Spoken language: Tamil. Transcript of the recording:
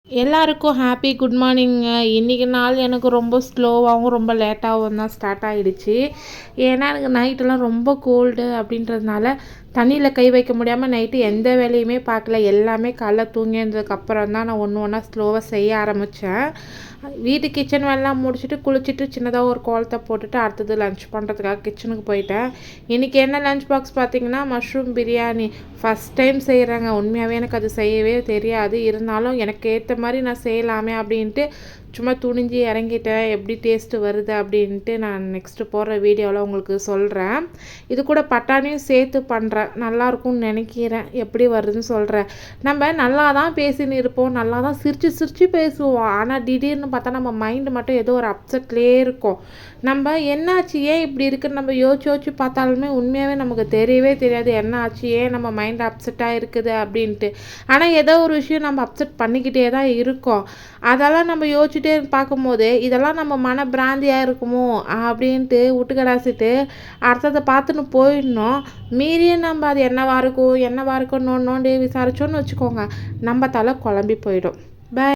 எல்லாருக்கும் ஹாப்பி குட் மார்னிங்க. இன்றைக்கி நாள் எனக்கு ரொம்ப ஸ்லோவாகவும் ரொம்ப லேட்டாகவும் தான் ஸ்டார்ட் ஆகிடுச்சு. ஏன்னா எனக்கு நைட்டெல்லாம் ரொம்ப கோல்டு அப்படின்றதுனால தண்ணியில் கை வைக்க முடியாமல் நைட்டு எந்த வேலையுமே பார்க்கல. எல்லாமே காலைல தூங்கி எழுந்ததுக்கப்புறம் தான் நான் ஒன்று ஒன்றா ஸ்லோவாக செய்ய ஆரம்பித்தேன். வீட்டு கிச்சன் வேலைலாம் முடிச்சுட்டு குளிச்சுட்டு சின்னதாக ஒரு கோலத்தை போட்டுட்டு அடுத்தது லன்ச் பண்ணுறதுக்காக கிச்சனுக்கு போயிட்டேன். இன்றைக்கி என்ன லன்ச் பாக்ஸ் பார்த்திங்கன்னா மஷ்ரூம் பிரியாணி. ஃபஸ்ட் டைம் செய்கிறாங்க. உண்மையாகவே எனக்கு அது செய்யவே தெரியாது. இருந்தாலும் எனக்கு ஏற்ற மாதிரி நான் செய்யலாமே அப்படின்ட்டு சும்மா துணிஞ்சு இறங்கிட்டேன். எப்படி டேஸ்ட்டு வருது அப்படின்ட்டு நான் நெக்ஸ்ட்டு போடுற வீடியோவில் உங்களுக்கு சொல்கிறேன். இது கூட பட்டாணியும் சேர்த்து பண்ணுறேன். நல்லாயிருக்கும்னு நினைக்கிறேன். எப்படி வருதுன்னு சொல்கிறேன். நம்ம நல்லா தான் பேசின்னு இருப்போம், நல்லா தான் சிரித்து சிரித்து பேசுவோம். ஆனால் திடீர்னு பார்த்தா நம்ம மைண்டு மட்டும் ஏதோ ஒரு அப்செட்லேயே இருக்கும். நம்ம என்னாச்சு, ஏன் இப்படி இருக்குன்னு நம்ம யோசிச்சு பார்த்தாலுமே உண்மையாகவே நமக்கு தெரியவே தெரியாது என்ன ஆச்சு, ஏன் நம்ம மைண்ட் அப்செட்டாக இருக்குது அப்படின்ட்டு. ஆனால் ஏதோ ஒரு விஷயம் நம்ம அப்செட் பண்ணிக்கிட்டே தான் இருக்கோம். அதெல்லாம் நம்ம யோசிச்சுட்டே பார்க்கும்போது இதெல்லாம் நம்ம மன பிராந்தியாக இருக்குமோ அப்படின்ட்டு விட்டுக்கடாசிட்டு அடுத்ததை பார்த்துன்னு போயிடணும். மீறியும் நம்ம அது என்னவா இருக்கும் நோண்டி விசாரிச்சோன்னு வச்சுக்கோங்க, நம்ம தலை குழம்பி போயிடும். பை.